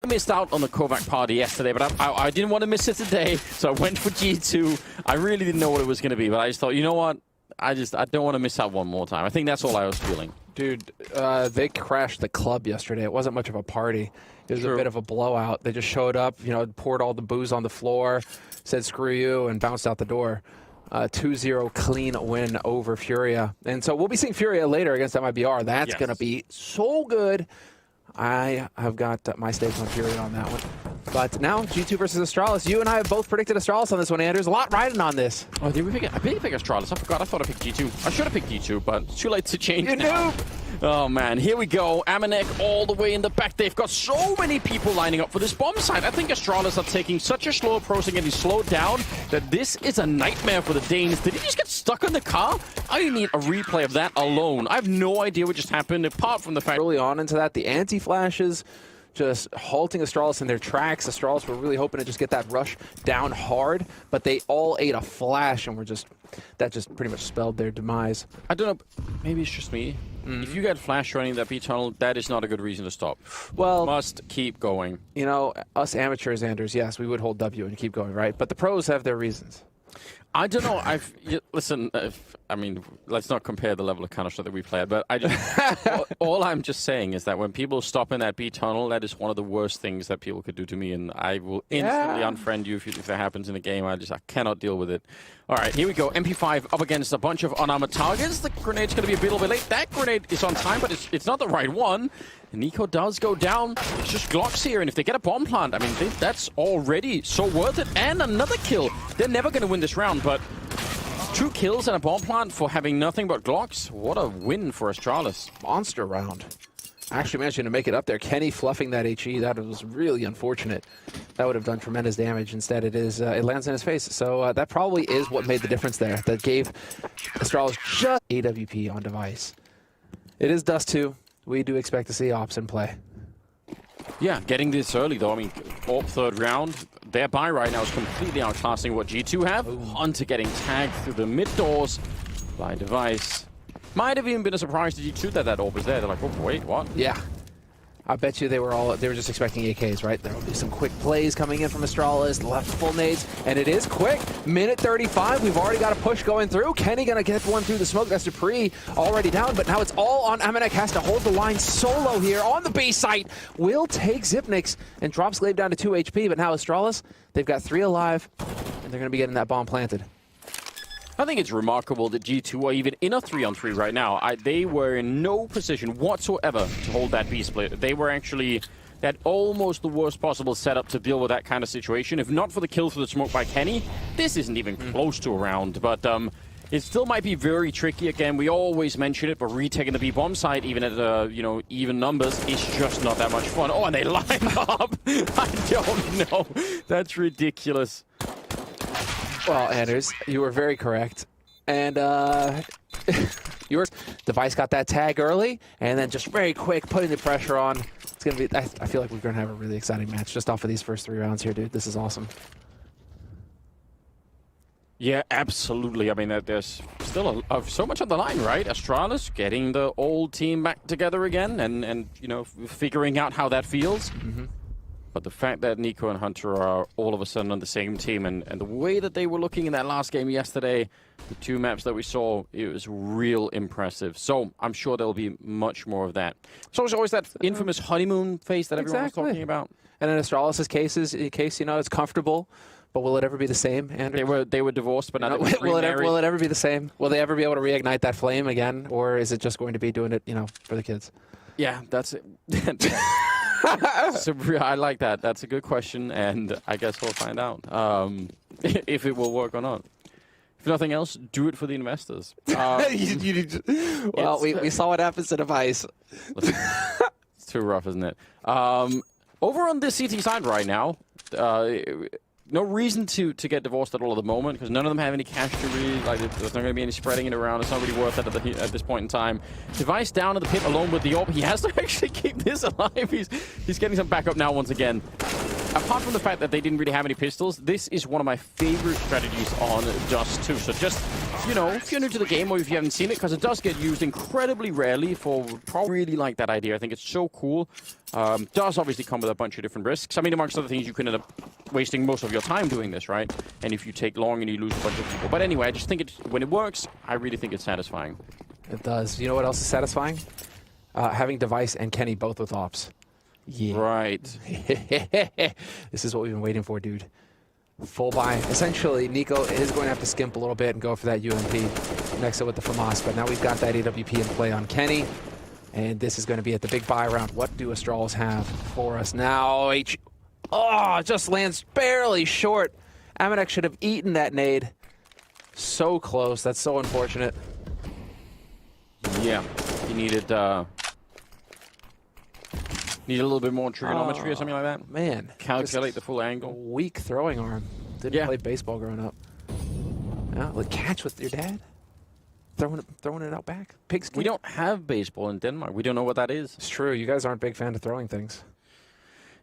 missed out on the Kovac party yesterday, but I didn't want to miss it today, so I went for G2. I really didn't know what it was going to be, but I just thought, you know what? I don't want to miss out one more time. I think that's all I was feeling. Dude, they crashed the club yesterday. It wasn't much of a party. It was a bit of a blowout. They just showed up, you know, poured all the booze on the floor, said screw you, and bounced out the door. 2-0 clean win over Furia. And so we'll be seeing Furia later against MIBR. That's going to be so good. I have got my stakes on Furia on that one. But now, G2 versus Astralis. You and I have both predicted Astralis on this one, Anders. A lot riding on this. Oh, did we pick it? I didn't pick Astralis. I forgot. I thought I picked G2. I should have picked G2, but it's too late to change now. Oh, man. Here we go. Amanek all the way in the back. They've got so many people lining up for this bomb site. I think Astralis are taking such a slow approach and getting slowed down that this is a nightmare for the Danes. Did he just get stuck in the car? I need a replay of that alone. I have no idea what just happened, apart from the fact... Early on into that, the anti-flashes just halting Astralis in their tracks. Astralis were really hoping to just get that rush down hard, but they all ate a flash and that just pretty much spelled their demise. I don't know, maybe it's just me. If you get flash running that B tunnel, that is not a good reason to stop. Well, must keep going. You know, us amateurs, Anders, yes, we would hold W and keep going, right? But the pros have their reasons. I don't know. Listen. I mean, let's not compare the level of Counter-Strike that we played, but all I'm just saying is that when people stop in that B tunnel, that is one of the worst things that people could do to me, and I will instantly unfriend you if that happens in a game. I cannot deal with it. All right, here we go. MP5 up against a bunch of unarmored targets. The grenade's going to be a little bit late. That grenade is on time, but it's not the right one. And niko does go down. It's just Glocks here, and if they get a bomb plant, I mean, that's already so worth it. And another kill. They're never going to win this round, but 2 kills and a bomb plant for having nothing but Glocks. What a win for Astralis. Monster round. Actually managing to make it up there. Kenny fluffing that HE. That was really unfortunate. That would have done tremendous damage. Instead, it lands in his face. So that probably is what made the difference there. That gave Astralis just AWP on device. It is DUST2. We do expect to see ops in play. Yeah, getting this early, though. I mean, AWP third round. Their buy right now is completely outclassing what G2 have. Hunter getting tagged through the mid doors by device. Might have even been a surprise to G2 that AWP is there. They're like, oh, wait, what? Yeah. I bet you they were just expecting AKs, right? There will be some quick plays coming in from Astralis, left full nades, and it is quick. Minute 35, we've already got a push going through. Kenny gonna get one through the smoke. That's dupreeh already down, but now it's all on Amanek. Has to hold the line solo here on the B site. Will take Zipnix and drops Glaive down to 2 HP, but now Astralis, they've got 3 alive, and they're gonna be getting that bomb planted. I think it's remarkable that G2 are even in a 3-on-3 right now. They were in no position whatsoever to hold that B split. They were actually at almost the worst possible setup to deal with that kind of situation. If not for the kill through the smoke by Kenny, this isn't even close to a round. But it still might be very tricky. Again, we always mention it, but retaking the B bomb side, even at even numbers, is just not that much fun. Oh, and they line up. I don't know. That's ridiculous. Well, Anders, you were very correct. And your device got that tag early, and then just very quick, putting the pressure on. It's going to be, I feel like we're going to have a really exciting match just off of these first 3 rounds here, dude. This is awesome. Yeah, absolutely. I mean, there's still so much on the line, right? Astralis getting the old team back together again and figuring out how that feels. But the fact that niko and Hunter are all of a sudden on the same team and the way that they were looking in that last game yesterday, the 2 maps that we saw, it was real impressive. So I'm sure there'll be much more of that. So it's always that infamous honeymoon phase that everyone was talking about. And in Astralis' case, it's comfortable. But will it ever be the same, Andrew? They were divorced, but now will it ever be the same? Will they ever be able to reignite that flame again? Or is it just going to be doing it, for the kids? Yeah, that's it. So I like that. That's a good question, and I guess we'll find out if it will work or not. If nothing else, do it for the investors. Well, we saw what happens to device. Listen, it's too rough, isn't it? Over on this CT side right now, no reason to get divorced at all at the moment because none of them have any cash to really, there's not going to be any spreading it around. It's not really worth it at this point in time. Device down in the pit alone with the AWP. He has to actually keep this alive. He's getting some backup now once again. apart from the fact that they didn't really have any pistols, this is one of my favorite strategies on DUST2. So just, you know, if you're new to the game or if you haven't seen it, because it does get used incredibly rarely for probably really like that idea. I think it's so cool. Does obviously come with a bunch of different risks. I mean, amongst other things, you can end up wasting most of your time doing this, right? And if you take long and you lose a bunch of people. But anyway, I just think when it works, I really think it's satisfying. It does. You know what else is satisfying? Having Device and Kenny both with ops. Yeah. Right. This is what we've been waiting for, dude. Full buy. Essentially, niko is going to have to skimp a little bit and go for that UMP. Nexa with the FAMAS, but now we've got that AWP in play on Kenny. And this is going to be at the big buy round. What do Astralis have for us now? Oh, just lands barely short. Amanek should have eaten that nade. So close. That's so unfortunate. Yeah. He needed a little bit more trigonometry or something like that. Man. Calculate the full angle. Weak throwing arm. Didn't play baseball growing up. Yeah, like catch with your dad. Throwing it out back. Pigskin. We don't have baseball in Denmark. We don't know what that is. It's true. You guys aren't big fan of throwing things.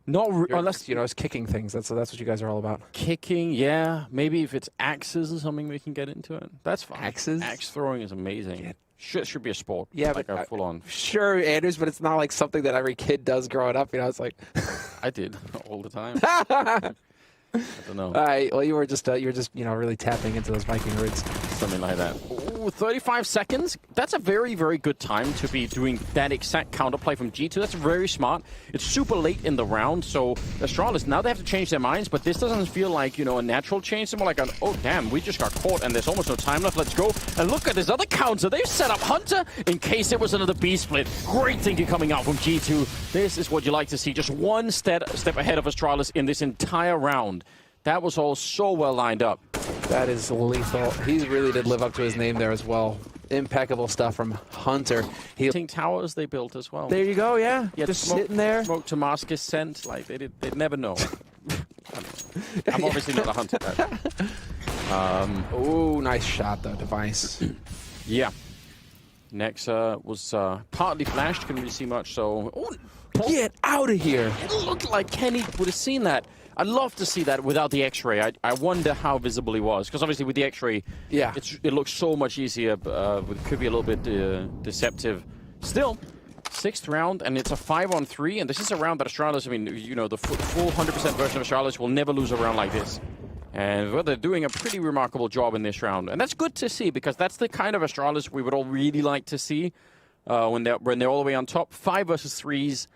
Not unless, you know, it's kicking things. That's what you guys are all about. Kicking, yeah. Maybe if it's axes or something, we can get into it. That's fine. Axes? Axe throwing is amazing. Yeah. Should be a sport. Yeah, like but a full on. Sure, Anders, but it's not like something that every kid does growing up. You know, it's like I did all the time. I don't know. All right. Well, you were just you know, really tapping into those Viking roots. Something like that. Ooh, 35 seconds. That's a very, very good time to be doing that exact counterplay from G2. That's very smart. It's super late in the round, so Astralis, now they have to change their minds, but this doesn't feel like, you know, a natural change. It's more like an, oh, damn, we just got caught, and there's almost no time left. Let's go. And look at this other counter. They've set up Hunter in case it was another B split. Great thinking coming out from G2. This is what you like to see. Just one step ahead of Astralis in this entire round. That was all so well lined up. That is lethal. He really did live up to his name there as well. Impeccable stuff from Hunter. Towers they built as well. There you go, yeah. Just sitting there. Smoke to Magisk scent, like they'd never know. I'm obviously not a hunter. Oh, nice shot though, Device. Yeah. Nexa was partly flashed, couldn't really see much, so... Oh, get out of here! It looked like Kenny would have seen that. I'd love to see that without the X-ray. I wonder how visible he was, because obviously with the X-ray, yeah, it looks so much easier. It could be a little bit deceptive. Still, 6th round, and it's a 5-on-3, and this is a round that Astralis, I mean, you know, the full 100% version of Astralis will never lose a round like this. And well, they're doing a pretty remarkable job in this round, and that's good to see, because that's the kind of Astralis we would all really like to see when they're all the way on top. 5 versus 3s.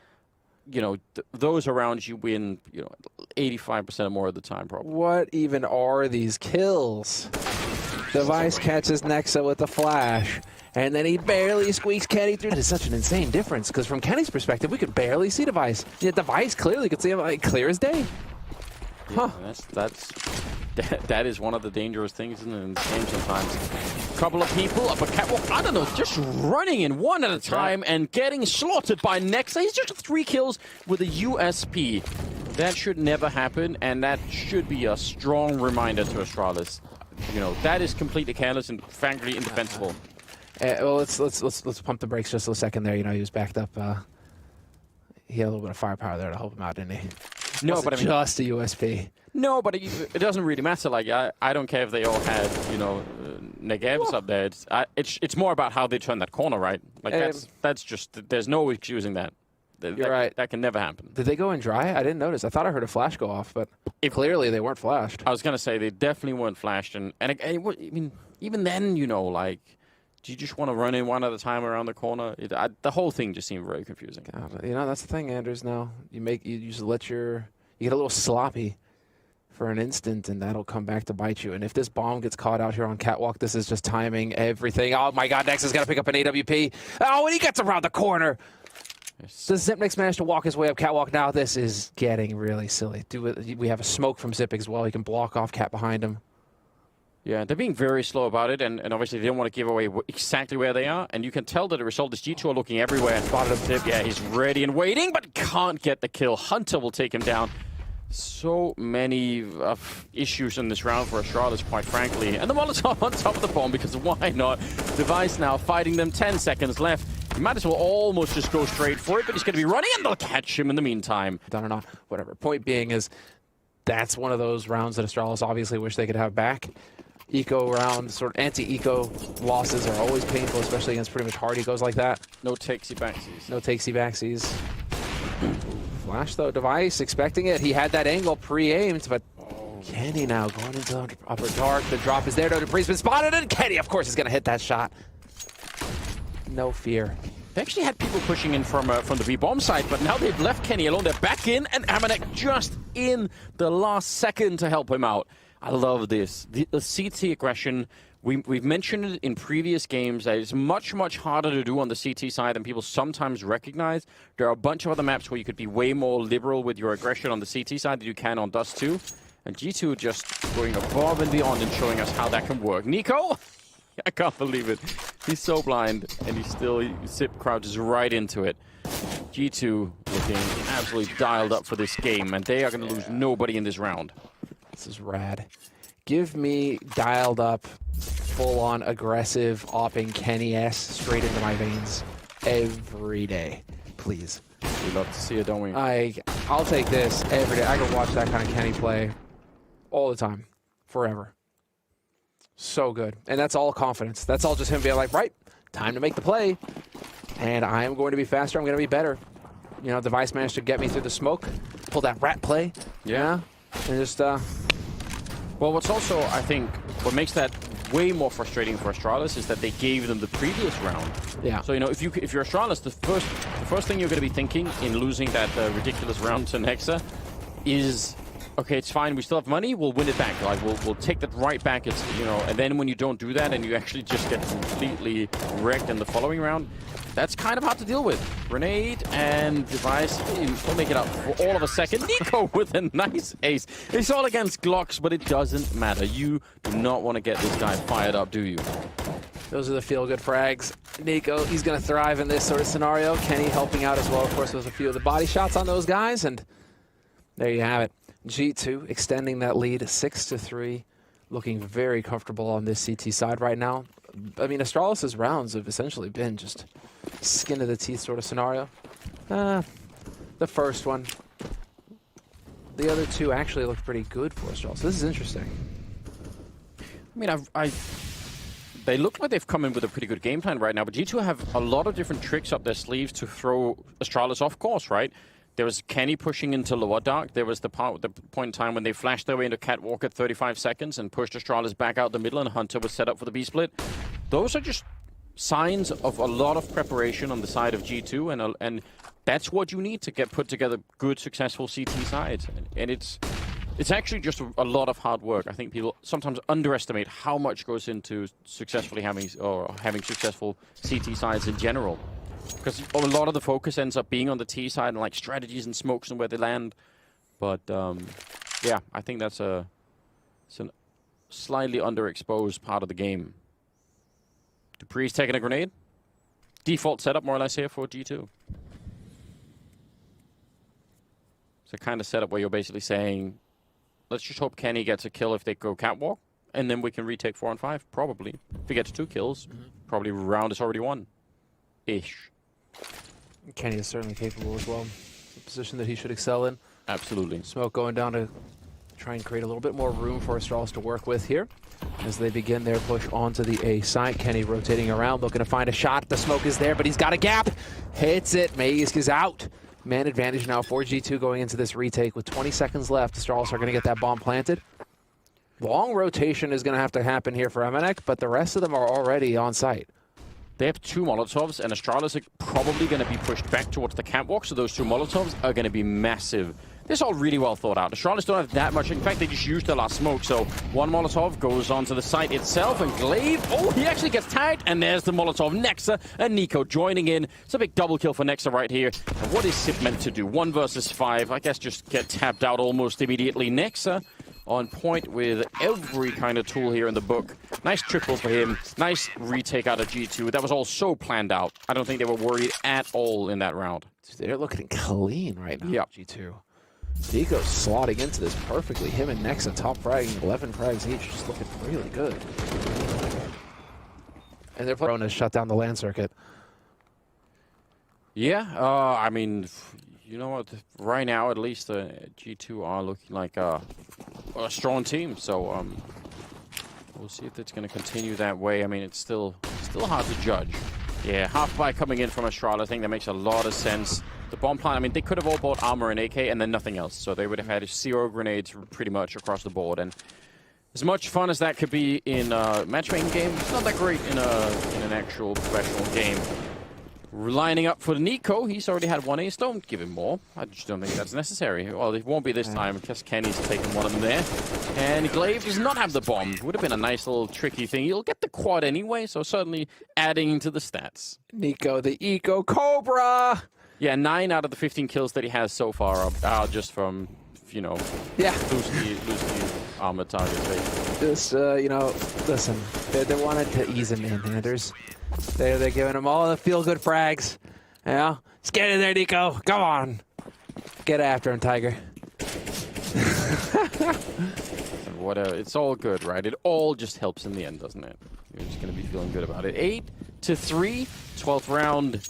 You know, those around you win, you know, 85% or more of the time, probably. What even are these kills? Device catches Nexa with a flash, and then he barely squeaks Kenny through. It's such an insane difference, because from Kenny's perspective, we could barely see Device. Yet Device clearly could see him like clear as day. Yeah, that is one of the dangerous things in the game sometimes. Couple of people up a catwalk, I don't know, just running in one at a time and getting slaughtered by Nexa. He's just 3 kills with a USP. That should never happen, and that should be a strong reminder to Astralis. You know, that is completely careless and frankly indefensible. Well, let's pump the brakes just a second there. You know, he was backed up. He had a little bit of firepower there to help him out, didn't he? No, but I mean, just a USP. No, but it doesn't really matter. Like, I don't care if they all had, you know, negevs up there. It's more about how they turn that corner, right? Like, that's just, there's no excusing that. You're right. That can never happen. Did they go in dry? I didn't notice. I thought I heard a flash go off, but clearly they weren't flashed. I was going to say, they definitely weren't flashed. And I mean, even then, you know, like, do you just want to run in one at a time around the corner? The whole thing just seemed very confusing. God, you know, that's the thing, Anders, now. You just let you get a little sloppy for an instant, and that'll come back to bite you. And if this bomb gets caught out here on Catwalk, this is just timing everything. Oh my god, Nexa's got to pick up an AWP. Oh, and he gets around the corner. Does Zipnix manage to walk his way up Catwalk? Now this is getting really silly. We have a smoke from Zip as well. He can block off Cat behind him. Yeah, they're being very slow about it, and obviously they don't want to give away exactly where they are. And you can tell that the result is G2 are looking everywhere. Spotted him, Zip. Yeah, he's ready and waiting, but can't get the kill. Hunter will take him down. So many issues in this round for Astralis, quite frankly. And the Molotov on top of the bomb, because why not? Device now fighting them, 10 seconds left. You might as well almost just go straight for it, but he's going to be running, and they'll catch him in the meantime. Done or not, whatever. Point being is, that's one of those rounds that Astralis obviously wish they could have back. Eco round, sort of anti-eco losses are always painful, especially against pretty much hard ecos like that. No takesy backsies. No takesy backsies. Flash though, Device expecting it. He had that angle pre-aimed, but Kenny now going into the upper dark. The drop is there. No, dupreeh's been spotted, and Kenny, of course, is going to hit that shot. No fear. They actually had people pushing in from the V-bomb side, but now they've left Kenny alone. They're back in, and Amore just in the last second to help him out. I love this. The CT aggression, we've mentioned it in previous games that it's much, much harder to do on the CT side than people sometimes recognize. There are a bunch of other maps where you could be way more liberal with your aggression on the CT side than you can on DUST2. And G2 just going above and beyond and showing us how that can work. niko! I can't believe it. He's so blind, and he Sip crouches right into it. G2 looking absolutely dialed up for this game, and they are going to lose nobody in this round. This is rad. Give me dialed up, full-on aggressive, opping Kenny S straight into my veins every day, please. We love to see it, don't we? I'll take this every day. I can watch that kind of Kenny play all the time, forever. So good. And that's all confidence. That's all just him being like, right, time to make the play. And I am going to be faster. I'm going to be better. You know, Device managed to get me through the smoke, pull that rat play. Yeah. And just, Well, what's also, I think, what makes that way more frustrating for Astralis is that they gave them the previous round. Yeah. So, you know, if you're Astralis, the first thing you're going to be thinking in losing that ridiculous round to Nexa is, okay, it's fine. We still have money. We'll win it back. Like we'll take that right back. It's, you know, and then when you don't do that and you actually just get completely wrecked in the following round, that's kind of hard to deal with. Grenade and Device will make it up for all of a second. niko with a nice ace. It's all against Glocks, but it doesn't matter. You do not want to get this guy fired up, do you? Those are the feel-good frags. niko, he's going to thrive in this sort of scenario. Kenny helping out as well. Of course, there's a few of the body shots on those guys, and there you have it. G2 extending that lead 6-3, looking very comfortable on this CT side right now. I mean, Astralis' rounds have essentially been just skin of the teeth sort of scenario. The first one. The other two actually looked pretty good for Astralis. This is interesting. I mean, they look like they've come in with a pretty good game plan right now, but G2 have a lot of different tricks up their sleeves to throw Astralis off course, right? There was Kenny pushing into lower dark. There was the point in time when they flashed their way into Catwalk at 35 seconds and pushed Astralis back out the middle, and Hunter was set up for the B-split. Those are just signs of a lot of preparation on the side of G2, and that's what you need to get put together good, successful CT sides. And it's actually just a lot of hard work. I think people sometimes underestimate how much goes into successfully having successful CT sides in general. Because a lot of the focus ends up being on the T side and like strategies and smokes and where they land. But yeah, I think it's a slightly underexposed part of the game. dupreeh's taking a grenade. Default setup more or less here for G2. It's a kind of setup where you're basically saying, let's just hope Kenny gets a kill if they go catwalk, and then we can retake 4 on 5, probably. If he gets 2 kills, probably round is already won. Ish. Kenny is certainly capable as well. It's a position that he should excel in. Absolutely. Smoke going down to try and create a little bit more room for Astralis to work with here as they begin their push onto the A side. Kenny rotating around, looking to find a shot. The smoke is there, but he's got a gap. Hits it. Magisk is out. Man advantage now for G2 going into this retake with 20 seconds left. Astralis are going to get that bomb planted. Long rotation is going to have to happen here for Amore, but the rest of them are already on site. They have 2 Molotovs, and Astralis are probably going to be pushed back towards the catwalk, so those 2 Molotovs are going to be massive. This is all really well thought out. Astralis don't have that much. In fact, they just used their last smoke, so 1 Molotov goes onto the site itself, and Glaive, oh, he actually gets tagged, and there's the Molotov. Nexa and niko joining in. It's a big double kill for Nexa right here. And what is Sip meant to do? 1 versus 5. I guess just get tapped out almost immediately. Nexa on point with every kind of tool here in the book. Nice triple for him. Nice retake out of G2. That was all so planned out. I don't think they were worried at all in that round. They're looking clean right now, yep. G2. niko's slotting into this perfectly. Him and Nexa top fragging, 11 frags each, just looking really good. And they're playing to shut down the land circuit. Yeah, I mean, you know what? Right now, at least, G2 are looking like a strong team. So we'll see if it's going to continue that way. I mean, it's still hard to judge. Yeah, half buy coming in from Astralis. I think that makes a lot of sense. The bomb plant, I mean, they could have all bought armor and AK and then nothing else. So they would have had zero grenades pretty much across the board. And as much fun as that could be in a matchmaking game, it's not that great in an actual professional game. Lining up for the niko, he's already had one ace. Don't give him more. I just don't think that's necessary. Well, it won't be this time because Kenny's taken one of them there. And Glaive does not have the bomb. Would have been a nice little tricky thing. He'll get the quad anyway, so certainly adding to the stats. niko, the eco cobra. Yeah, 9 out of the 15 kills that he has so far are just from, you know, loosely armored targets. Just, you know, listen, they wanted to ease him in, Anders. They're giving him all the feel-good frags. You know? Just get in there, niko. Come on. Get after him, Tiger. It's all good, right? It all just helps in the end, doesn't it? You're just going to be feeling good about it. 8-3, 12th round.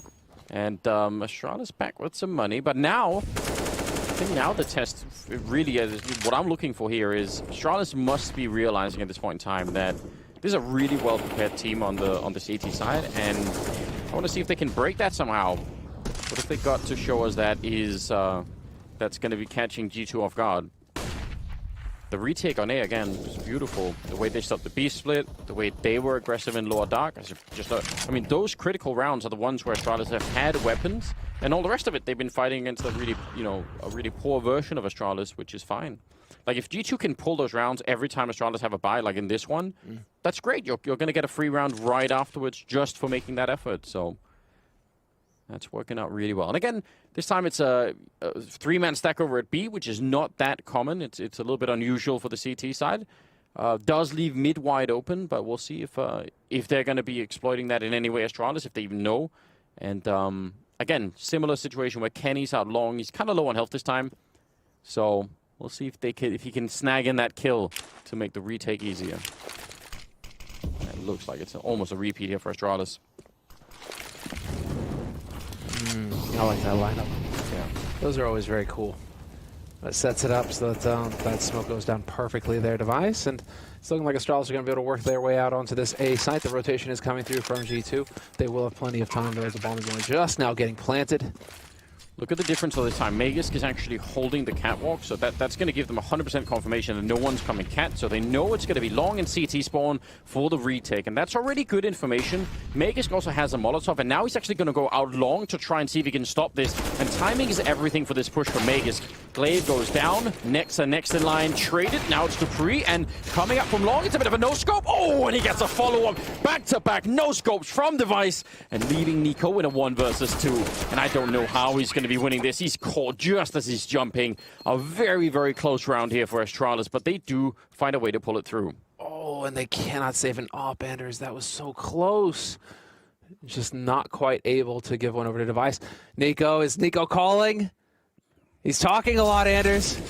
And Astralis back with some money. But now, I think now the test really is, what I'm looking for here is Astralis must be realizing at this point in time that this is a really well-prepared team on the CT side, and I want to see if they can break that somehow. What if they got to show us that is that's going to be catching G2 off guard? The retake on A again was beautiful. The way they stopped the B split, the way they were aggressive in lower dark. I mean, those critical rounds are the ones where Astralis have had weapons, and all the rest of it they've been fighting against a really, you know, a really poor version of Astralis, which is fine. Like, if G2 can pull those rounds every time Astralis have a buy, like in this one, that's great. You're going to get a free round right afterwards just for making that effort. So that's working out really well. And again, this time it's a 3-man stack over at B, which is not that common. It's a little bit unusual for the CT side. Does leave mid wide open, but we'll see if they're going to be exploiting that in any way, Astralis, if they even know. And again, similar situation where Kenny's out long. He's kind of low on health this time. So we'll see if he can snag in that kill to make the retake easier. It looks like it's almost a repeat here for Astralis. I like that lineup. Yeah, those are always very cool. That sets it up so that that smoke goes down perfectly their device, and it's looking like Astralis are going to be able to work their way out onto this A site. The rotation is coming through from G2. They will have plenty of time, though, as the bomb is only just now getting planted. Look at the difference all this time. Magisk is actually holding the catwalk, so that's going to give them 100% confirmation that no one's coming cat, so they know it's going to be long in CT spawn for the retake, and that's already good information. Magisk also has a Molotov, and now he's actually going to go out long to try and see if he can stop this, and timing is everything for this push for Magisk. Glaive goes down, nexa next in line, traded, now it's dupreeh, and coming up from long, it's a bit of a no-scope. Oh, and he gets a follow-up, back-to-back no-scopes from device, and leaving niko in a 1 versus 2, and I don't know how he's going to be winning this. He's caught just as he's jumping. A very, very close round here for Astralis, but they do find a way to pull it through. Oh, and they cannot save an op, Anders. That was so close. Just not quite able to give one over to device. niko, is niko calling? He's talking a lot, Anders.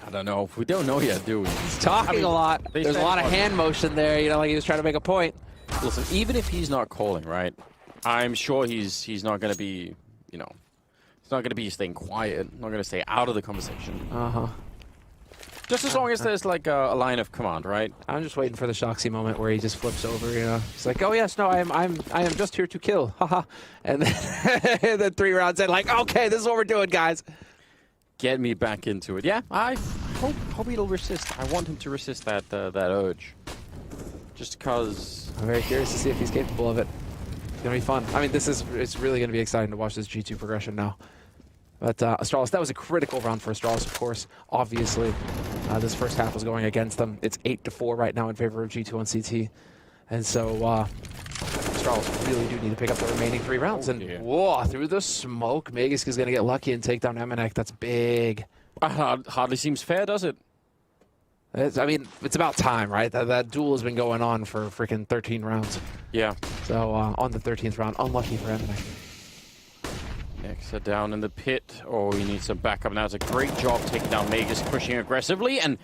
I don't know. We don't know yet, do we? He's talking a lot. There's a lot of hand motion there, you know, like he was trying to make a point. Listen, even if he's not calling, right, I'm sure he's not going to be, you know, he's not going to be staying quiet, not going to stay out of the conversation. Just as long as there's like a line of command, right? I'm just waiting for the shoxy moment where he just flips over, you know. He's like, oh yes, no, I am just here to kill. Haha. And then, and then 3 rounds in, like, okay, this is what we're doing, guys. Get me back into it. Yeah, I hope he'll resist. I want him to resist that urge. Just because I'm very curious to see if he's capable of it. It's gonna be fun. I mean, it's really gonna be exciting to watch this G2 progression now. But Astralis, that was a critical round for Astralis, of course. Obviously, this first half was going against them. It's 8-4 right now in favor of G2 on CT. And so Astralis really do need to pick up the remaining 3 rounds. And whoa, through the smoke, Magisk is going to get lucky and take down manawwk. That's big. Hardly seems fair, does it? I mean, it's about time, right? That duel has been going on for freaking 13 rounds. Yeah. So on the 13th round, unlucky for manawwk. Nexa down in the pit. Oh, he needs some backup now. It's a great job taking down Magisk, pushing aggressively, and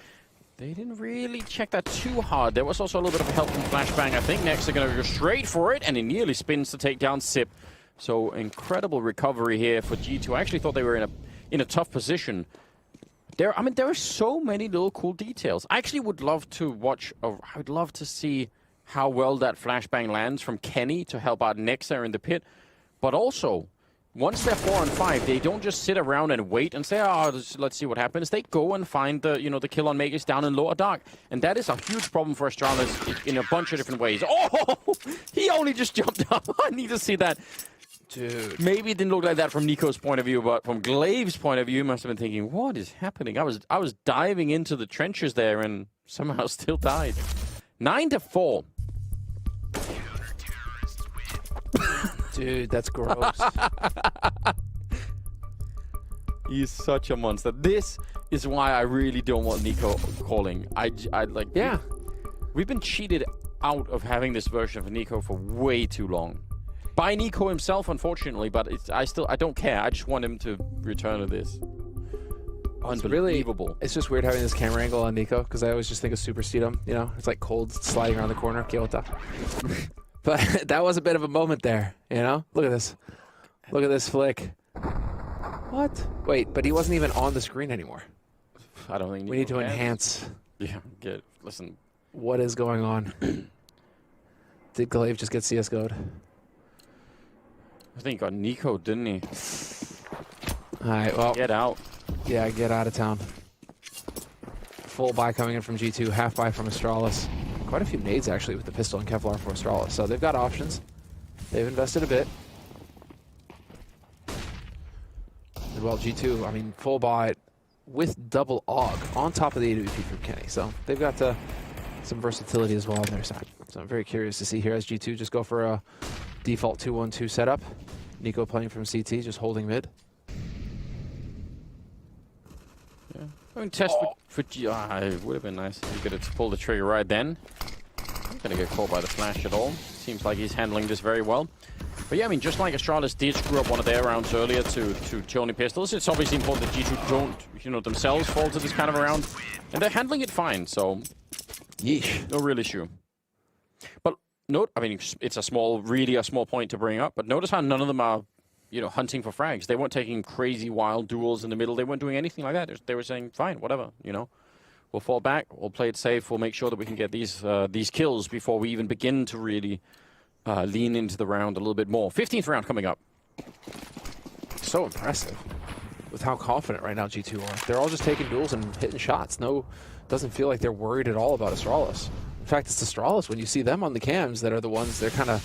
they didn't really check that too hard. There was also a little bit of help from Flashbang. I think Nexa are going to go straight for it, and he nearly spins to take down Sip. So incredible recovery here for G2. I actually thought they were in a tough position. There are so many little cool details. I actually would love to watch. I would love to see how well that flashbang lands from Kenny to help out Nexa in the pit. But also, once they're 4 on 5, they don't just sit around and wait and say, "Oh, let's see what happens." They go and find the the kill on Magisk down in lower dark, and that is a huge problem for Astralis in a bunch of different ways. Oh, he only just jumped up. I need to see that. Dude. Maybe it didn't look like that from niko's point of view, but from Glaive's point of view, you must have been thinking, what is happening? I was diving into the trenches there and somehow still died. 9-4. Dude, that's gross. He's such a monster. This is why I really don't want niko calling. I like. Yeah. We've been cheated out of having this version of niko for way too long. By niko himself, unfortunately, but I don't care. I just want him to return to this. Unbelievable. It's just weird having this camera angle on niko, because I always just think of Super Sedum, It's like cold sliding around the corner. Kyota. But that was a bit of a moment there, Look at this. Look at this flick. What? Wait, but he wasn't even on the screen anymore. I don't think we need to enhance. Yeah, listen. What is going on? Did Glaive just get CSGO'd? I think he got niko, didn't he? Alright, well. Get out. Yeah, get out of town. Full buy coming in from G2, half buy from Astralis. Quite a few nades, actually, with the pistol and Kevlar for Astralis. So they've got options. They've invested a bit. And well, G2, I mean, full buy with double AUG on top of the AWP from Kenny. So they've got some versatility as well on their side. So I'm very curious to see here as G2 just go for a default 2-1-2 setup. niko playing from CT, just holding mid. Yeah. I mean, test for G. It would have been nice if you could have pulled the trigger right then. Not going to get caught by the flash at all. Seems like he's handling this very well. But yeah, I mean, just like Astralis did screw up one of their rounds earlier to Tony Pistols, it's obviously important that G2 don't, themselves fall to this kind of a round. And they're handling it fine, so yeesh. No real issue. But note, I mean, it's a small point to bring up, but notice how none of them are, hunting for frags. They weren't taking crazy wild duels in the middle. They weren't doing anything like that. They were saying, fine, whatever, We'll fall back, we'll play it safe, we'll make sure that we can get these kills before we even begin to really lean into the round a little bit more. 15th round coming up. So impressive with how confident right now G2 are. They're all just taking duels and hitting shots. Doesn't feel like they're worried at all about Astralis. In fact, it's Astralis, when you see them on the cams, that are the ones, they're kind of,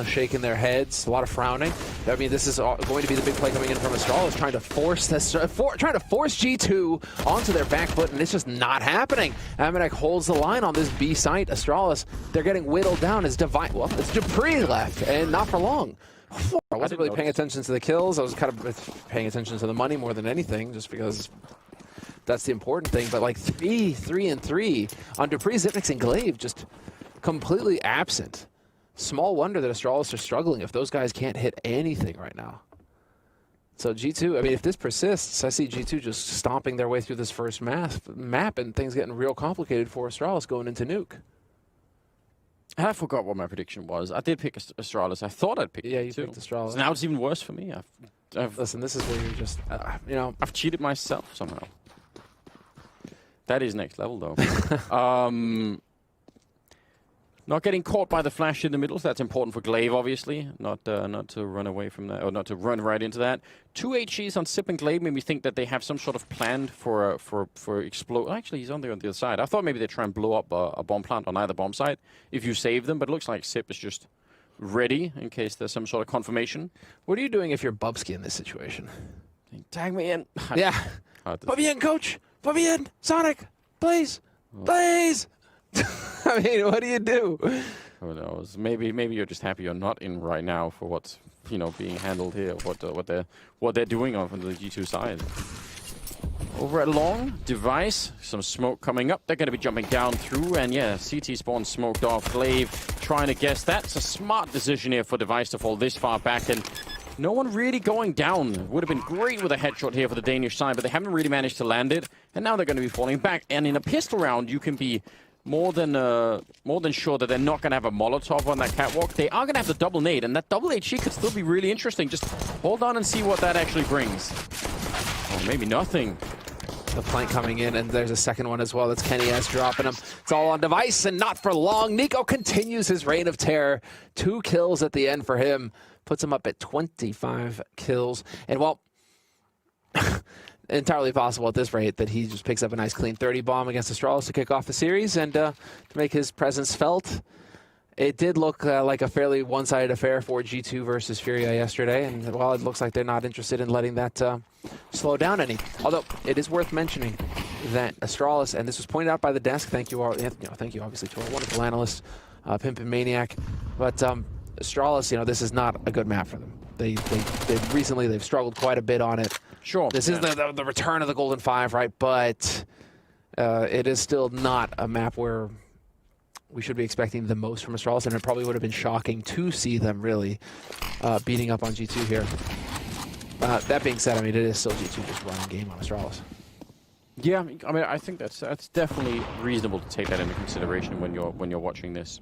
shaking their heads, a lot of frowning. I mean, this is going to be the big play coming in from Astralis, trying to force G2 onto their back foot, and it's just not happening. Amanek holds the line on this B site. Astralis, they're getting whittled down as Divine. Well, it's dupreeh left, and not for long. I wasn't really paying attention to the kills. I was kind of paying attention to the money more than anything, just because that's the important thing. But like 3-3 on dupreeh, Zipnix, and Glaive, just completely absent. Small wonder that Astralis are struggling if those guys can't hit anything right now. So G2, I mean, if this persists, I see G2 just stomping their way through this first map and things getting real complicated for Astralis going into nuke. I forgot what my prediction was. I did pick Astralis. I thought I'd pick you picked Astralis. So now it's even worse for me. Listen, this is where you're just, I've cheated myself somehow. That is next level, though. Not getting caught by the flash in the middle, so that's important for Glaive, obviously. Not to run away from that, or not to run right into that. 2 HGs on Sip and Glaive made me think that they have some sort of plan for explode. Actually, he's on the other side. I thought maybe they'd try and blow up a bomb plant on either bomb site if you save them, but it looks like Sip is just ready in case there's some sort of confirmation. What are you doing if you're Bubsky in this situation? Tag me in. Yeah. Put me in, coach. Put me in. Sonic, please. Please. I mean, what do you do? Who knows? Maybe you're just happy you're not in right now for what's being handled here. What they're doing on the G2 side. Over at long device, some smoke coming up. They're going to be jumping down through, and yeah, CT spawn smoked off. Glaive trying to guess. That's a smart decision here for device to fall this far back, and no one really going down. Would have been great with a headshot here for the Danish side, but they haven't really managed to land it, and now they're going to be falling back. And in a pistol round, you can be more than sure that they're not going to have a Molotov on that catwalk. They are going to have the double nade, and that double HE could still be really interesting. Just hold on and see what that actually brings. Oh, maybe nothing. The plank coming in, and there's a second one as well. That's kennyS dropping him. It's all on device, and not for long. niko continues his reign of terror. 2 kills at the end for him. Puts him up at 25 kills. And, well, entirely possible at this rate that he just picks up a nice clean 30 bomb against Astralis to kick off the series and to make his presence felt. It did look like a fairly one-sided affair for G2 versus Furia yesterday, and well, it looks like they're not interested in letting that slow down any. Although it is worth mentioning that Astralis, and this was pointed out by the desk. Thank you, thank you obviously to our wonderful analyst, Pimp and Maniac. But Astralis, this is not a good map for them. They recently they've struggled quite a bit on it. Sure. This is the return of the Golden Five, right? But it is still not a map where we should be expecting the most from Astralis, and it probably would have been shocking to see them really beating up on G2 here. That being said, it is still G2 just running game on Astralis. Yeah, I think that's definitely reasonable to take that into consideration when you're watching this.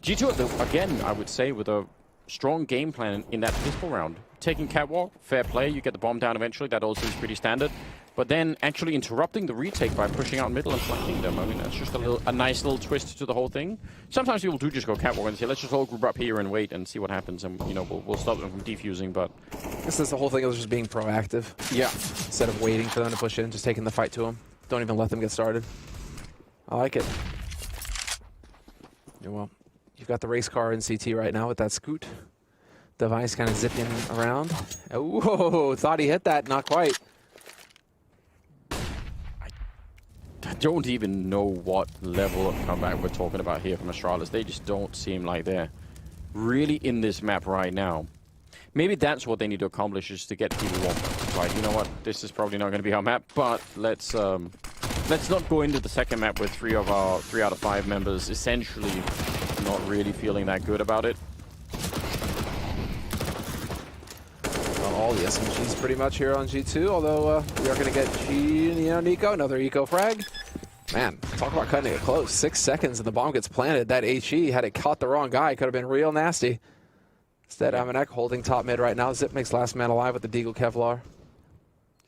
G2 again, I would say, with a strong game plan in that pistol round. Taking catwalk, fair play, you get the bomb down eventually, that all seems pretty standard. But then actually interrupting the retake by pushing out middle and flanking them. That's just a nice little twist to the whole thing. Sometimes people do just go catwalk and say, let's just all group up here and wait and see what happens, and we'll stop them from defusing. But I guess that's the whole thing, is just being proactive. Yeah. Instead of waiting for them to push in, just taking the fight to them. Don't even let them get started. I like it. Yeah, well, you've got the race car in CT right now with that scoot. Device kind of zipping around. Oh, thought he hit that, not quite. I don't even know what level of comeback we're talking about here from Astralis. They just don't seem like they're really in this map right now. Maybe that's what they need to accomplish, is to get people warm. Right, you know what? This is probably not going to be our map, but let's not go into the second map with 3 out of 5 members essentially not really feeling that good about it. All the SMGs pretty much here on G2, although we are going to get niko, another eco frag. Man, talk about cutting it close. 6 seconds and the bomb gets planted. That HE, had it caught the wrong guy, could have been real nasty. Instead, Amanek holding top mid right now. Zip makes last man alive with the Deagle Kevlar.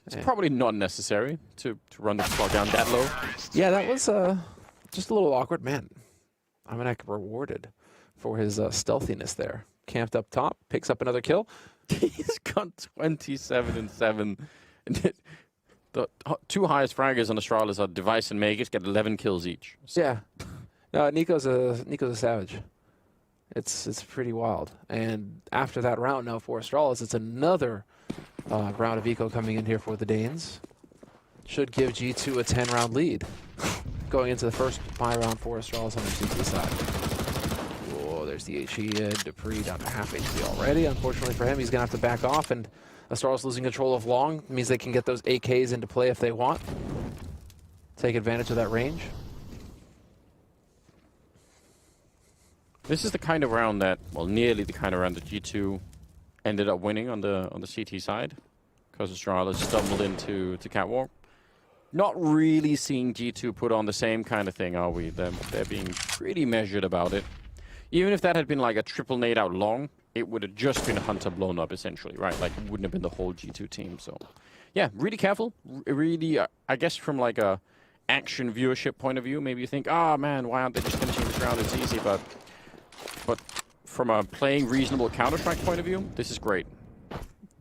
It's probably not necessary to run the clock down that low. Yeah, that was just a little awkward. Man, Amanek rewarded for his stealthiness there. Camped up top, picks up another kill. He's got 27 and 7. The 2 highest fraggers on Astralis are Device and Magisk, get 11 kills each. So. Yeah. No, niko's a savage. It's pretty wild. And after that round now for Astralis, it's another round of eco coming in here for the Danes. Should give G2 a 10-round lead going into the first buy round for Astralis on the G2 side. There's the HE dupreeh down to half HP already. Unfortunately for him, he's going to have to back off, and Astralis losing control of long means they can get those AKs into play if they want. Take advantage of that range. This is the kind of round that, well, nearly the kind of round that G2 ended up winning on the CT side, because Astralis stumbled into catwalk. Not really seeing G2 put on the same kind of thing, are we? They're being pretty measured about it. Even if that had been like a triple nade out long, it would have just been a Hunter blown up, essentially, right? Like, it wouldn't have been the whole G2 team. So, yeah, really careful. Really, I guess from like a action viewership point of view, maybe you think, oh man, why aren't they just finishing this round? It's easy. But from a playing reasonable Counter-Strike point of view, this is great.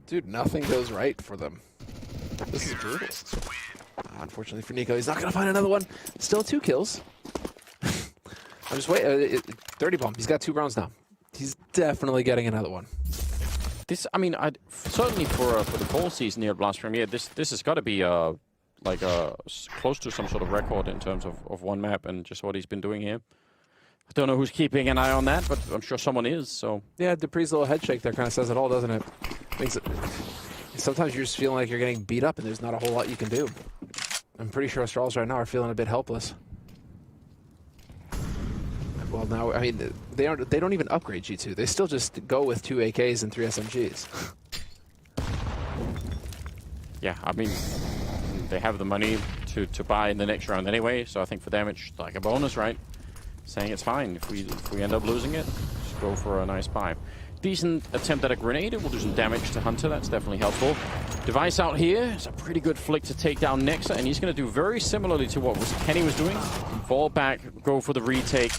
Dude, nothing goes right for them. This is brutal. Unfortunately for niko, he's not going to find another one. Still 2 kills. I'm just waiting. 30 bomb. He's got 2 rounds now. He's definitely getting another one. This, certainly for the fall season here at Blast Premier, this has got to be close to some sort of record in terms of one map and just what he's been doing here. I don't know who's keeping an eye on that, but I'm sure someone is. So yeah, dupreeh's little head shake there kind of says it all, doesn't it? Sometimes you're just feeling like you're getting beat up and there's not a whole lot you can do. I'm pretty sure Astralis right now are feeling a bit helpless. Well, now, they don't even upgrade G2. They still just go with 2 AKs and 3 SMGs. Yeah, they have the money to buy in the next round anyway. So I think for damage, like a bonus, right? Saying it's fine. If we end up losing it, just go for a nice buy. Decent attempt at a grenade. It will do some damage to Hunter. That's definitely helpful. Device out here. It's a pretty good flick to take down Nexa, and he's going to do very similarly to what Kenny was doing. Fall back, go for the retake,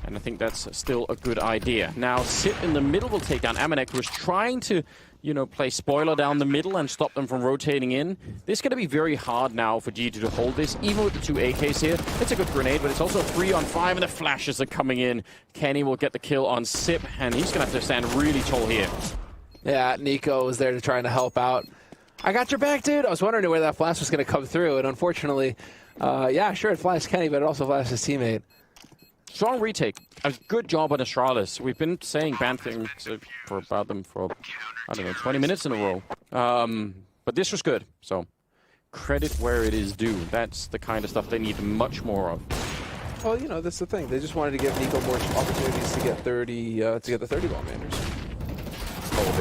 and I think that's still a good idea. Now, Sit in the middle will take down Amore, who is trying to, you know, play spoiler down the middle and stop them from rotating in. This is going to be very hard now for G2 to hold this, even with the 2 AKs here. It's a good grenade, but it's also 3 on 5, and the flashes are coming in. Kenny will get the kill on Sip, and he's going to have to stand really tall here. Yeah, niko was there to try to help out. I got your back, dude. I was wondering where that flash was going to come through, and unfortunately, yeah, sure, it flashed Kenny, but it also flashed his teammate. Strong retake. A good job on Astralis. We've been saying bad things about them for, I don't know, 20 minutes in a row. But this was good. So credit where it is due. That's the kind of stuff they need much more of. Well, you know, that's the thing. They just wanted to give niko more opportunities to get 30 to get the 30 ball manders. Oh,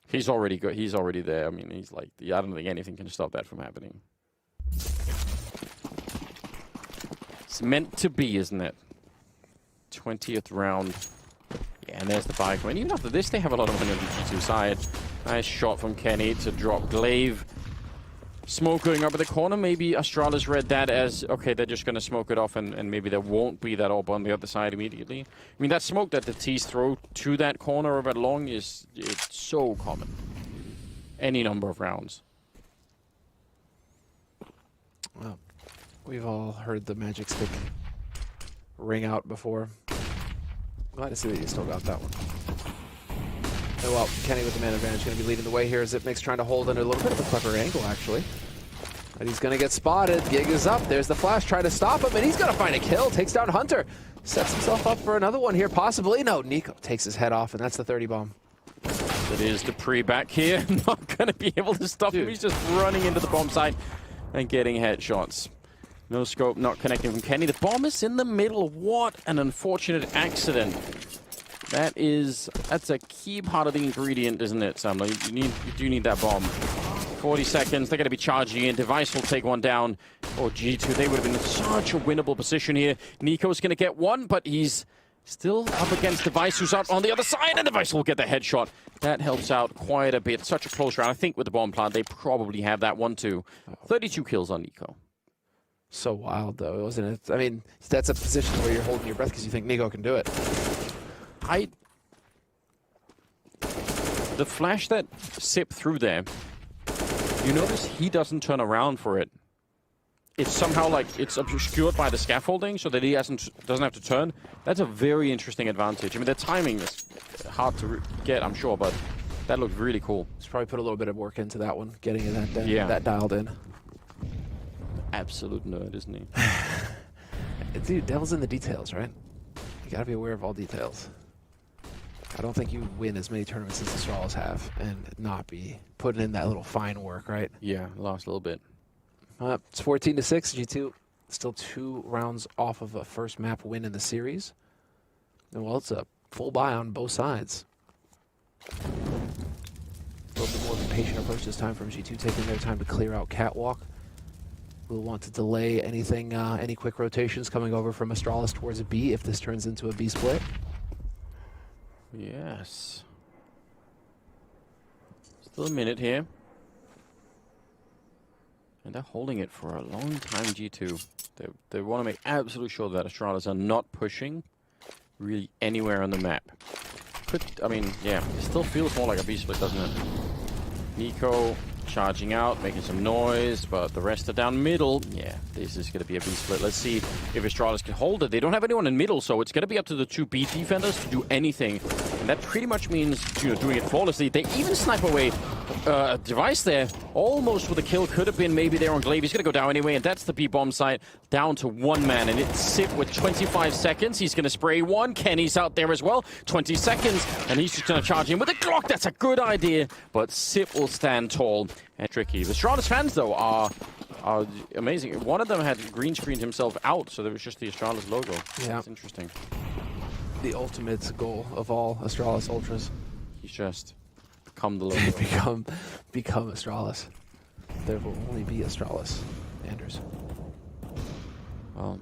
he's already good. He's already there. I mean, he's like, I don't think anything can stop that from happening. It's meant to be, isn't it? 20th round. Yeah, and there's the buy coin. Even after this, they have a lot of money on the G2 side. Nice shot from Kenny to drop Glaive. Smoke going up at the corner. Maybe Astralis read that as, okay, they're just going to smoke it off, and maybe there won't be that orb on the other side immediately. I mean, that smoke that the T's throw to that corner of that long it's so common. Any number of rounds. Well, we've all heard the magic stick ring out before. Glad to see that you still got that one. Oh, well, Kenny with the man advantage going to be leading the way here. Zipnik's trying to hold under a little bit of a clever angle, actually. But he's going to get spotted. Gig is up. There's the flash trying to stop him, and he's going to find a kill. Takes down Hunter. Sets himself up for another one here, possibly. No, niko takes his head off, and that's the 30 bomb. It is dupreeh back here. Not going to be able to stop him. He's just running into the bomb site and getting headshots. No scope, not connecting from Kenny. The bomb is in the middle. What an unfortunate accident. That's a key part of the ingredient, isn't it, Sam? You do need that bomb. 40 seconds, they're going to be charging in. Device will take one down. Or G2, they would have been in such a winnable position here. niko's going to get one, but he's still up against Device, who's up on the other side, and Device will get the headshot. That helps out quite a bit. Such a close round. I think with the bomb plant, they probably have that one too. 32 kills on niko. So wild, though, wasn't it? I mean, that's a position where you're holding your breath because you think niko can do it. The flash that Sip through there, you notice he doesn't turn around for it. It's somehow like it's obscured by the scaffolding so that he doesn't have to turn. That's a very interesting advantage. I mean, the timing is hard to get, I'm sure, but that looked really cool. He's probably put a little bit of work into that one, getting that dialed in. Absolute nerd, isn't he? Dude, devil's in the details, right? You gotta be aware of all details. I don't think you win as many tournaments as the Astralis have and not be putting in that little fine work, right? Yeah, lost a little bit. It's 14-6. G2 still 2 rounds off of a first map win in the series. And well, it's a full buy on both sides. A little bit more of a patient approach this time from G2, taking their time to clear out Catwalk. We'll want to delay anything, any quick rotations coming over from Astralis towards a B if this turns into a B split. Yes. Still a minute here. And they're holding it for a long time, G2. They want to make absolutely sure that Astralis are not pushing really anywhere on the map. I mean, yeah, it still feels more like a B split, doesn't it? niko charging out, making some noise, but the rest are down middle. Yeah, this is going to be a B split. Let's see if Astralis can hold it. They don't have anyone in middle, so it's going to be up to the 2 B defenders to do anything. And that pretty much means, you know, doing it flawlessly. They even snipe away a Device there. Almost with a kill. Could have been maybe there on Glaive. He's going to go down anyway, and that's the B bomb site. Down to 1 man, and it's Sip with 25 seconds. He's going to spray one. Kenny's out there as well. 20 seconds, and he's just going to charge in with a Glock. That's a good idea, but Sip will stand tall and tricky. The Astralis fans, though, are amazing. One of them had green screened himself out, so there was just the Astralis logo. Yeah. That's interesting. The ultimate goal of all Astralis Ultras. He's just become the logo. become Astralis. there will only be Astralis. Anders. Well,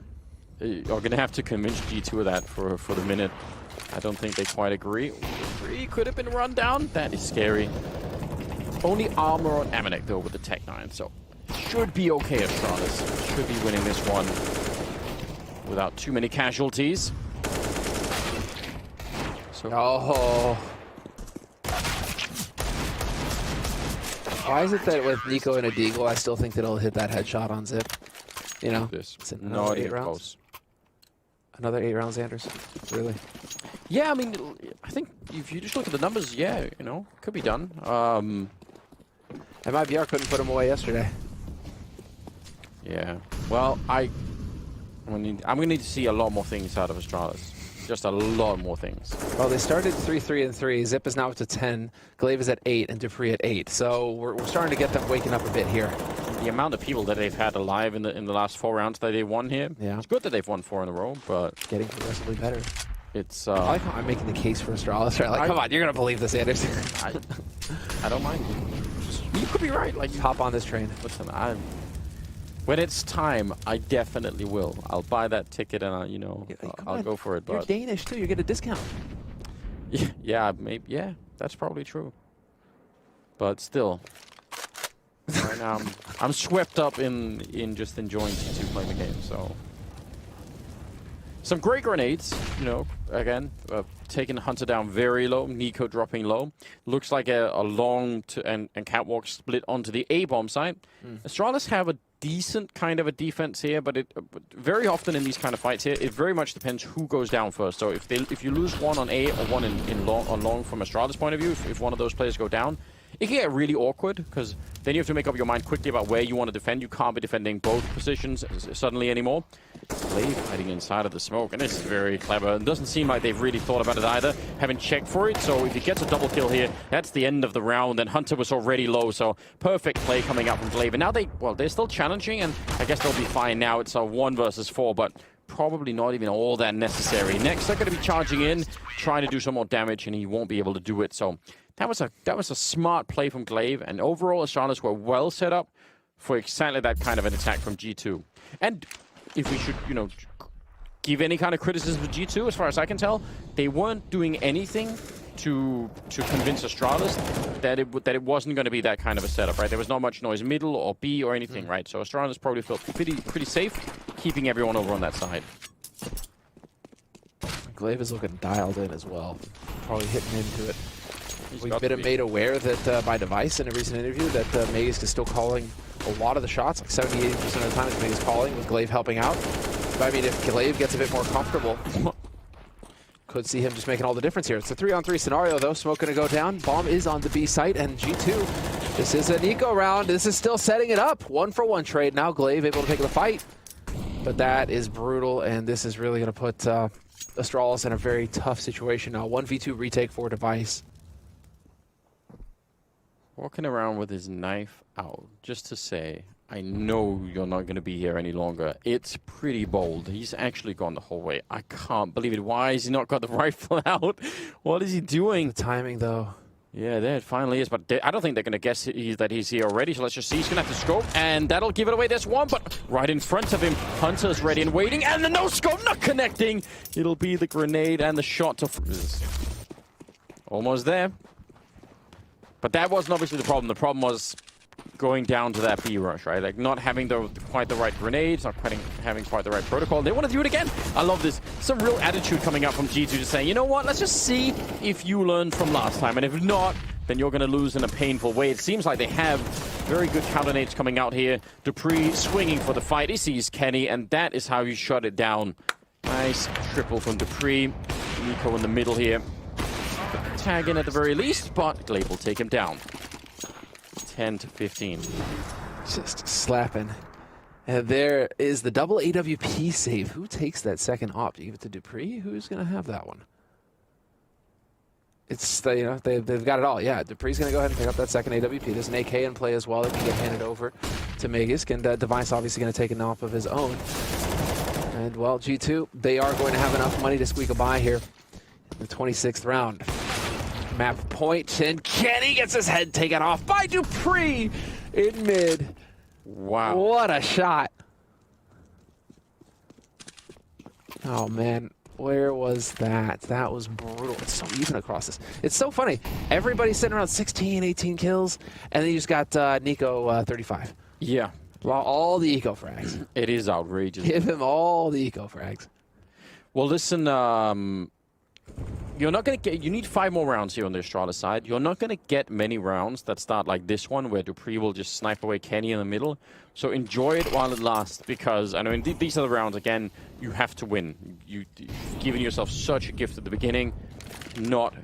you're going to have to convince G2 of that for the minute. I don't think they quite agree. dupreeh could have been run down. That is scary. Only armor on Amonic, though, with the Tech 9, so should be okay, Astralis. Should be winning this one without too many casualties. So, oh. Why is it that with niko and a deagle, I still think that he'll hit that headshot on Zip? You know? this It's not eight even rounds. close. Another 8 rounds, Anders? Really? Yeah, I mean, I think if you just look at the numbers, yeah, you know, could be done. And my VR couldn't put him away yesterday. Yeah. Well, I'm gonna need to see a lot more things out of Astralis. Just a lot more things. Well, they started 3-3 and 3. Zip is now up to 10. glaive is at 8, and dupreeh at 8. So we're starting to get them waking up a bit here. The amount of people that they've had alive in the last 4 rounds that they won here. Yeah. It's good that they've won 4 in a row, but Getting progressively better. it's I like how I'm making the case for Astralis. Right? Like, come on, you're going to believe this, Anders. I don't mind. You could be right. Like, Hop on this train. listen, when it's time, I definitely will. I'll buy that ticket and I'll go for it. You're But Danish, too. You get a discount. yeah, maybe that's probably true. But still, right now I'm swept up in just enjoying G2 playing the game. So some great grenades, again, taking Hunter down very low, niko dropping low. Looks like a long and catwalk split onto the A bomb site. Astralis have a decent kind of a defense here, but very often in these kind of fights here, it very much depends who goes down first. So if you lose one on A or one on long from Astralis' point of view, if one of those players go down, it can get really awkward, because then you have to make up your mind quickly about where you want to defend. You can't be defending both positions suddenly anymore. glaive hiding inside of the smoke, and this is very clever. It doesn't seem like they've really thought about it either. Haven't checked for it, so if he gets a double kill here, that's the end of the round, and Hunter was already low, so perfect play coming out from glaive. And now they're still challenging, and I guess they'll be fine now. It's a 1 versus 4, but probably not even all that necessary. Next, they're going to be charging in, trying to do some more damage, and he won't be able to do it. So that was a smart play from glaive, and overall, Astralis were well set up for exactly that kind of an attack from G2. And if we should, give any kind of criticism to G2, as far as I can tell, they weren't doing anything to convince Astralis that it wasn't going to be that kind of a setup, right? There was not much noise middle or B or anything, right? So Astralis probably felt pretty safe, keeping everyone over on that side. glaive is looking dialed in as well, probably hitting into it. We've got been made aware that by Device in a recent interview that Magisk is still calling a lot of the shots, like 70-80% of the time it's Magisk calling, with glaive helping out. But I mean, if glaive gets a bit more comfortable, could see him just making all the difference here. It's a 3-on-3 scenario though, smoke gonna go down, bomb is on the B site, and G2, this is a niko round, this is still setting it up. 1-for-1 trade, now glaive able to take the fight. But that is brutal, and this is really gonna put Astralis in a very tough situation now. 1v2 retake for Device. Walking around with his knife out, just to say, I know you're not going to be here any longer. It's pretty bold. He's actually gone the whole way. I can't believe it. Why has he not got the rifle out? What is he doing? The timing, though. Yeah, there it finally is, but I don't think they're going to guess that he's here already, so let's just see. He's going to have to scope, and that'll give it away. There's one, but right in front of him, Hunter's ready and waiting, and the no-scope not connecting. It'll be the grenade and the shot to... Almost there. But that wasn't obviously the problem. The problem was going down to that B rush, right? Like not having quite the right grenades, not quite having quite the right protocol. They want to do it again. I love this. Some real attitude coming out from G2 to saying, you know what, let's just see if you learned from last time. And if not, then you're going to lose in a painful way. It seems like they have very good counter nades coming out here. dupreeh swinging for the fight. He sees Kenny, and that is how you shut it down. Nice triple from dupreeh. niko in the middle here. Tag in at the very least, but glaive will take him down. 10-15. Just slapping. And there is the double AWP save. Who takes that second op? Do you give it to dupreeh? Who's going to have that one? It's, they've got it all. Yeah, dupreeh's going to go ahead and pick up that second AWP. There's an AK in play as well that can get handed over to Magisk, and Device obviously going to take an op of his own. And, well, G2, they are going to have enough money to squeak a bye here in the 26th round. Map point, and Kenny gets his head taken off by dupreeh. in mid. Wow. What a shot. Oh, man. Where was that? That was brutal. It's so even across this. It's so funny. Everybody's sitting around 16, 18 kills, and then you just got niko 35. Yeah. Well, all the eco frags. It is outrageous. Give him all the eco frags. Well, listen, you're not going to get... You need 5 more rounds here on the Astralis side. You're not going to get many rounds that start like this one, where dupreeh will just snipe away Kenny in the middle. So enjoy it while it lasts, because I know in these are the rounds, again, you have to win. You've given yourself such a gift at the beginning. Do not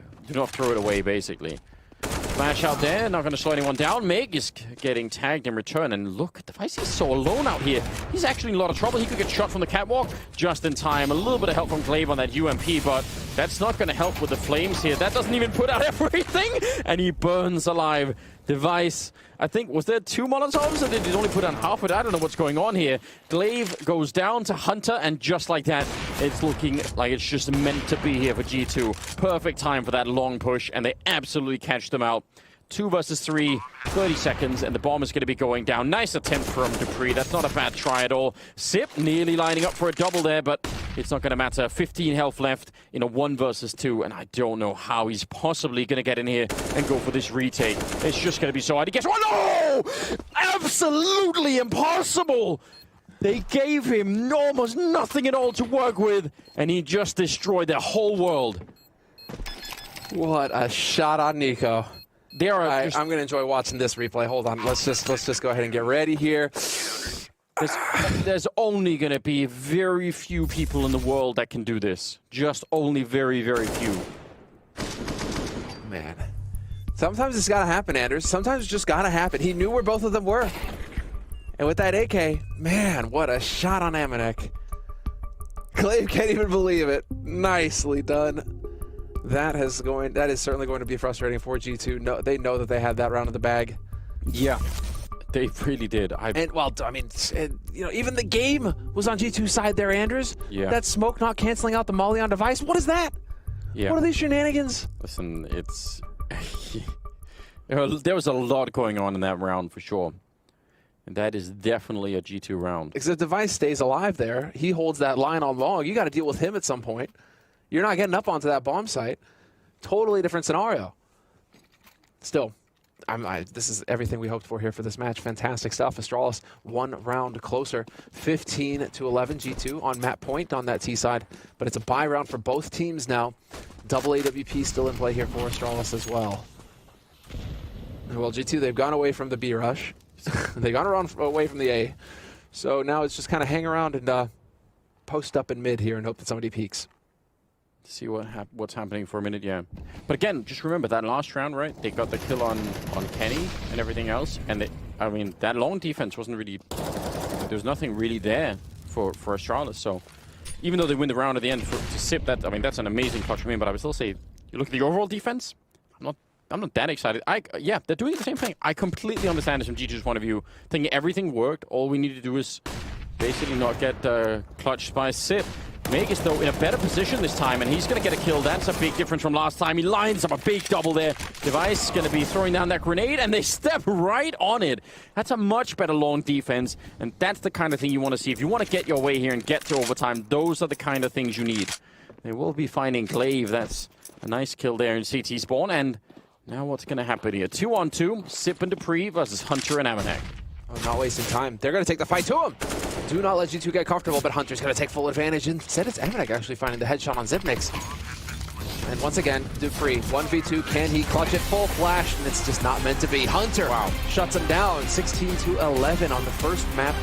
throw it away, basically. Flash out there, not going to slow anyone down. Magisk getting tagged in return, and look, Device is so alone out here. He's actually in a lot of trouble. He could get shot from the catwalk just in time. A little bit of help from glaive on that UMP, but that's not going to help with the flames here. That doesn't even put out everything, and he burns alive. Device, I think, was there 2 Molotovs, or did he only put on half of it? I don't know what's going on here. Glaive goes down to Hunter, and just like that, it's looking like it's just meant to be here for G2. Perfect time for that long push, and they absolutely catch them out. 2 versus 3, 30 seconds, and the bomb is going to be going down. Nice attempt from dupreeh. That's not a bad try at all. Sip nearly lining up for a double there, but it's not going to matter. 15 health left in a 1 versus 2, and I don't know how he's possibly going to get in here and go for this retake. It's just going to be so hard. He gets... Oh, no! Absolutely impossible! They gave him almost nothing at all to work with, and he just destroyed their whole world. What a shot on niko. I'm going to enjoy watching this replay. Hold on. Let's just go ahead and get ready here. There's only going to be very few people in the world that can do this. Just only very, very few. Man. Sometimes it's got to happen, Anders. Sometimes it's just got to happen. He knew where both of them were. And with that AK, man, what a shot on Amanek. Glaive can't even believe it. Nicely done. That is certainly going to be frustrating for G2. No, they know that they had that round in the bag. Yeah, they really did. Even the game was on G2's side there, Anders. Yeah. That smoke not canceling out the molly on Device. What is that? Yeah. What are these shenanigans? Listen, it's... there was a lot going on in that round for sure. And that is definitely a G2 round. Because if Device stays alive there, he holds that line on long. You got to deal with him at some point. You're not getting up onto that bomb site. Totally different scenario. Still, this is everything we hoped for here for this match. Fantastic stuff. Astralis 1 round closer. 15-11 G2 on map point on that T side. But it's a bye round for both teams now. Double AWP still in play here for Astralis as well. Well, G2, they've gone away from the B rush. They've gone away from the A. So now it's just kind of hang around and post up in mid here and hope that somebody peeks. See what's happening for a minute, yeah. But again, just remember that last round, right? They got the kill on Kenny and everything else, and that long defense wasn't really... There was nothing really there for Astralis. So even though they win the round at the end to sip that, that's an amazing clutch from him. But I would still say, you look at the overall defense. I'm not that excited. Yeah, they're doing the same thing. I completely understand this from G2's point of view. Thinking everything worked. All we need to do is basically not get clutched by Sip. Magisk, though, in a better position this time, and he's going to get a kill. That's a big difference from last time. He lines up a big double there. Device is going to be throwing down that grenade, and they step right on it. That's a much better long defense, and that's the kind of thing you want to see. If you want to get your way here and get to overtime, those are the kind of things you need. They will be finding glaive. That's a nice kill there in CT spawn, and now what's going to happen here? 2-on-2, Sip and dupreeh versus Hunter and Amanek. Oh, not wasting time. They're going to take the fight to him. Do not let G2 get comfortable, but Hunter's going to take full advantage. Instead, it's Amanek actually finding the headshot on Zipnix. And once again, dupreeh, 1v2. Can he clutch it? Full flash, and it's just not meant to be. Hunter shuts him down. 16-11 on the first map